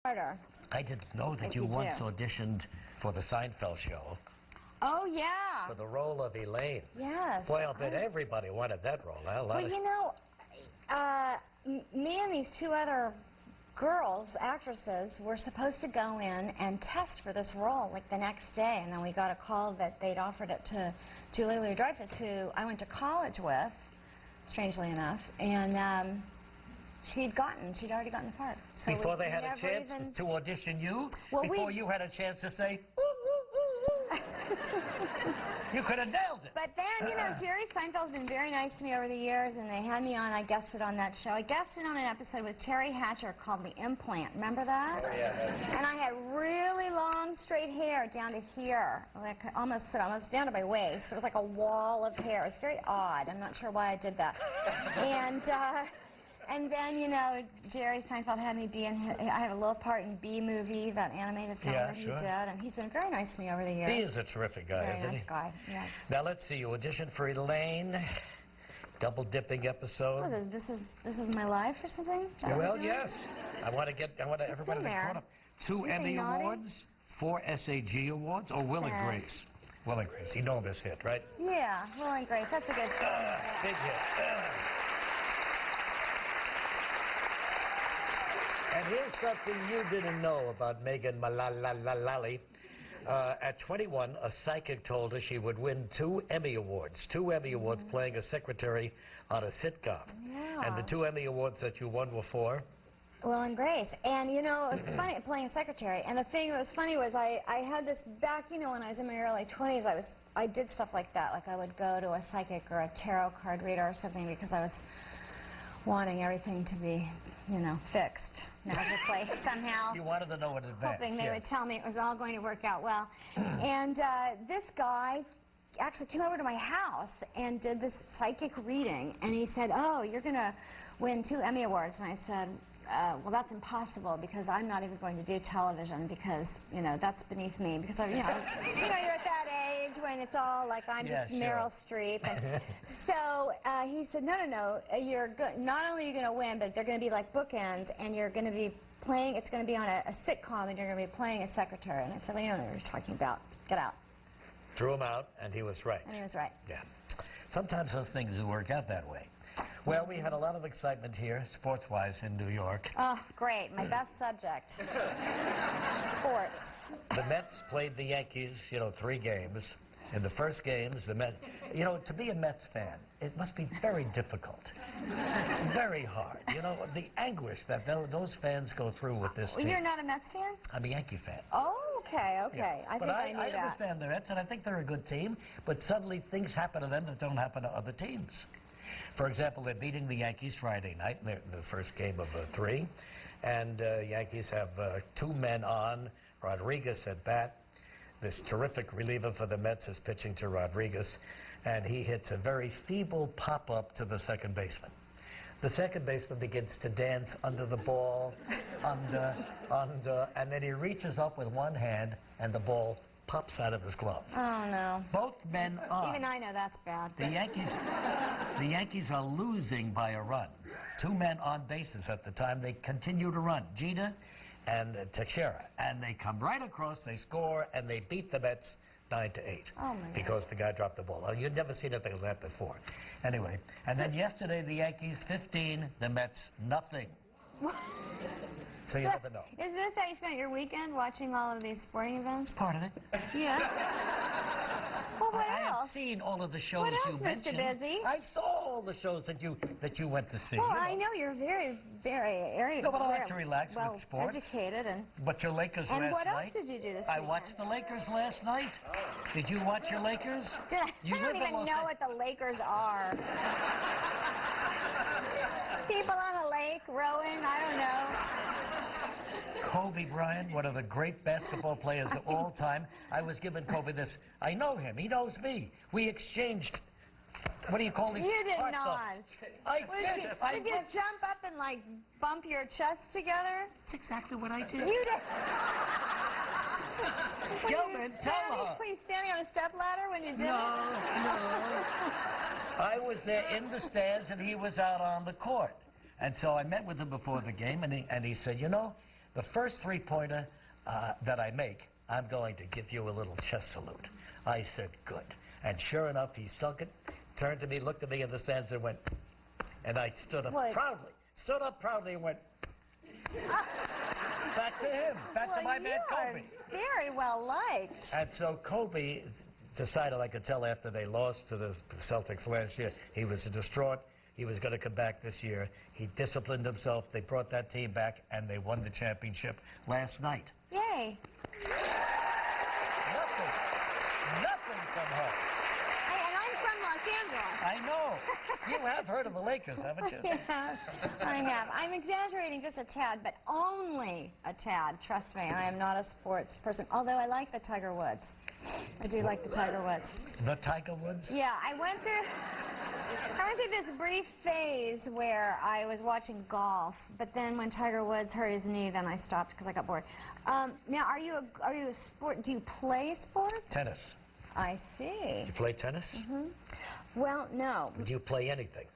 Harder. I didn't know that you once auditioned for the Seinfeld show. Oh, yeah. For the role of Elaine. Yes. Boy, I'll bet everybody wanted that role. Well, you know, me and these two other girls, actresses, were supposed to go in and test for this role like the next day, and then we got a call that they'd offered it to Julia Louis-Dreyfus, who I went to college with, strangely enough, and she'd already gotten the part. So before they had a chance to audition you? Well, before you had a chance to say, ooh, ooh, ooh, ooh. You could have nailed it. But then, you know, Jerry Seinfeld's been very nice to me over the years, and they had me on, I guested on that show. I guested on an episode with Terry Hatcher called The Implant. Remember that? Oh, yeah. And I had really long, straight hair down to here, like almost down to my waist. It was like a wall of hair. It was very odd. I'm not sure why I did that. And then, you know, Jerry Seinfeld had me be in I have a little part in B-Movie, that animated film that he did, and he's been very nice to me over the years. He is a terrific guy, isn't he? Very nice guy, yes. Now, let's see, you auditioned for Elaine, double-dipping episode. What is this is my life or something? Well, yes. I want everybody to caught up. 2 Emmy Awards, 4 SAG Awards, or Will and Grace. Will and Grace, you know this hit, right? Yeah, Will and Grace, that's a good show. Big hit. And here's something you didn't know about Megan Mullally. At 21, a psychic told her she would win 2 Emmy Awards. 2 Emmy Awards playing a secretary on a sitcom. Yeah. And the 2 Emmy Awards that you won were for? Will and Grace. And, you know, it was funny playing a secretary. And the thing that was funny was I had this back, you know, when I was in my early 20s, I did stuff like that. Like I would go to a psychic or a tarot card reader or something because I was wanting everything to be, you know, fixed magically somehow. You wanted to know in advance. Hoping they would tell me it was all going to work out well. And this guy actually came over to my house and did this psychic reading, and he said, "Oh, you're going to win 2 Emmy Awards." And I said, well, that's impossible because I'm not even going to do television because, you know, that's beneath me because, you know, you're at that age when it's all like I'm just Meryl Streep. And so he said, no, you're good. Not only are you going to win, but they're going to be like bookends, and you're going to be playing, it's going to be on a sitcom, and you're going to be playing a secretary. And I said, well, you don't know what you're talking about. Get out. Threw him out, and he was right. And he was right. Yeah. Sometimes those things work out that way. Well, we had a lot of excitement here, sports-wise, in New York. Oh, great. My best subject. Sports. The Mets played the Yankees, you know, 3 games. In the first games, the Mets, you know, to be a Mets fan, it must be very difficult. Very hard. You know, the anguish that those fans go through with this team. You're not a Mets fan? I'm a Yankee fan. Oh, okay. Yeah. I think I knew that. I understand the Mets, and I think they're a good team, but suddenly things happen to them that don't happen to other teams. For example, they're beating the Yankees Friday night in the first game of 3, and Yankees have 2 men on, Rodriguez at bat. This terrific reliever for the Mets is pitching to Rodriguez, and he hits a very feeble pop-up to the second baseman. The second baseman begins to dance under the ball, and then he reaches up with one hand, and the ball pops out of his glove. Oh, no. Both men on. Even I know that's bad. The Yankees are losing by a run. 2 men on bases at the time. They continue to run. Jeter and Teixeira. And they come right across, they score, and they beat the Mets 9-8. Oh, my because the guy dropped the ball. Well, you'd never seen anything like that before. Anyway, and then yesterday the Yankees 15, the Mets nothing. So you never know. Is this how you spent your weekend, watching all of these sporting events? Part of it. Yeah. Well, what I else? have seen all of the shows you mentioned. Mr. Busy? I saw all the shows that you went to see. Well, I know you're very, very no, but I like to relax with sports. Educated and. But your Lakers last night. And what else did you do this weekend? I watched the Lakers last night. Did you watch your Lakers? I don't even know what the Lakers are. People on a lake rowing. I don't know. Kobe Bryant, one of the great basketball players of all time. I was giving Kobe this. I know him. He knows me. We exchanged. What do you call these? You did not. Did you jump up and like bump your chest together? That's exactly what I did. You did. Gilman, tell her. Were you standing on a stepladder when you did it? No. I was there in the stands and he was out on the court. And so I met with him before the game, and he said, you know, the first three-pointer that I make, I'm going to give you a little chest salute. I said, good. And sure enough, he sunk it, turned to me, looked at me in the stands, and went, and I stood up proudly and went, back to him, back to my man Kobe. Very well liked. And so Kobe decided, I could tell after they lost to the Celtics last year, he was distraught. He was going to come back this year. He disciplined himself. They brought that team back, and they won the championship last night. Yay. Nothing from home. And I'm from Los Angeles. I know. You have heard of the Lakers, haven't you? Yes, I have. I'm exaggerating just a tad, but only a tad. Trust me, I am not a sports person, although I like the Tiger Woods. I do like the Tiger Woods. The Tiger Woods? Yeah, I went through this brief phase where I was watching golf, but then when Tiger Woods hurt his knee, then I stopped because I got bored. Now, are you a sport? Do you play sports? Tennis. I see. You play tennis? Mm-hmm. Well, no. Do you play anything?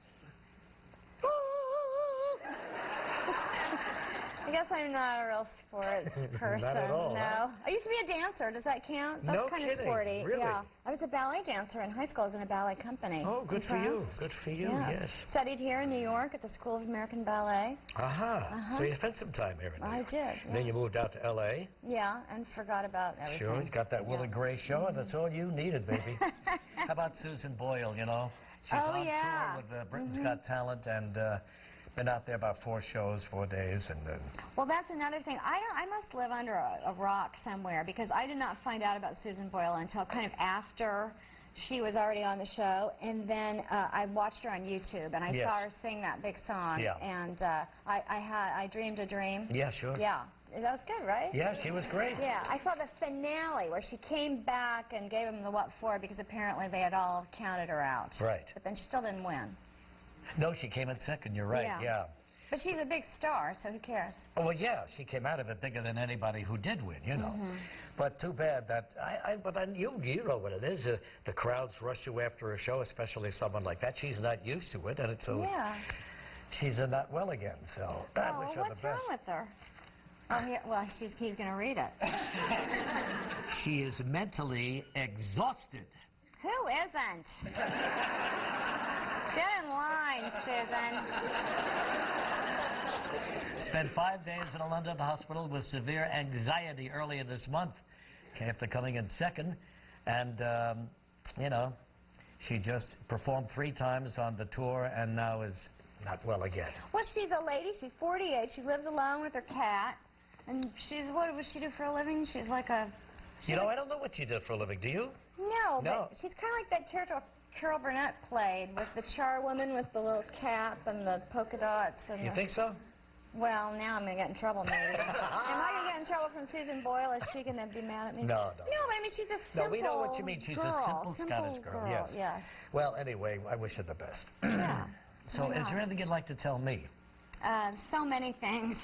I guess I'm not a real sports person. Not at all, no. Huh? I used to be a dancer. Does that count? That's kind of sporty. Really? Yeah. I was a ballet dancer in high school. I was in a ballet company. Oh, good for you. Good for you, yeah. Yes. Studied here in New York at the School of American Ballet. So you spent some time here in New York. I did. Yeah. Then you moved out to L.A. Yeah, and forgot about everything. Sure, you got that Will and Grace show, and that's all you needed, baby. How about Susan Boyle, you know? She's on tour with Britain's Got Talent, and been out there about 4 shows, 4 days, and well, that's another thing. I must live under a rock somewhere, because I did not find out about Susan Boyle until kind of after she was already on the show, and then I watched her on YouTube, and I saw her sing that big song, and I dreamed a dream. Yeah, sure. Yeah. That was good, right? Yeah, she was great. Yeah, I saw the finale where she came back and gave him the what for, because apparently they had all counted her out. Right. But then she still didn't win. No, she came in second, you're right, yeah. But she's a big star, so who cares? Oh, well, yeah, she came out of it bigger than anybody who did win, you know. But too bad that, you know what it is. The crowds rush you after a show, especially someone like that. She's not used to it, and it's she's not well again, so I wish her the best. What's wrong with her? Oh, he's going to read it. She is mentally exhausted. Who isn't? Get in line, Susan. Spent 5 days in a London hospital with severe anxiety earlier this month after coming in second. And, you know, she just performed 3 times on the tour and now is not well again. Well, she's a lady. She's 48. She lives alone with her cat. And what does she do for a living? She's like a... You know, I don't know what she did for a living. Do you? No, but she's kind of like that character Carol Burnett played with the charwoman with the little cap and the polka dots. And you think so? Well, now I'm going to get in trouble, maybe. Am I going to get in trouble from Susan Boyle? Is she going to be mad at me? No. No, but I mean, she's a simple No, we know what you mean. She's a simple Scottish girl. Yes. Yes. Well, anyway, I wish her the best. Yeah. So is there anything you'd like to tell me? So many things.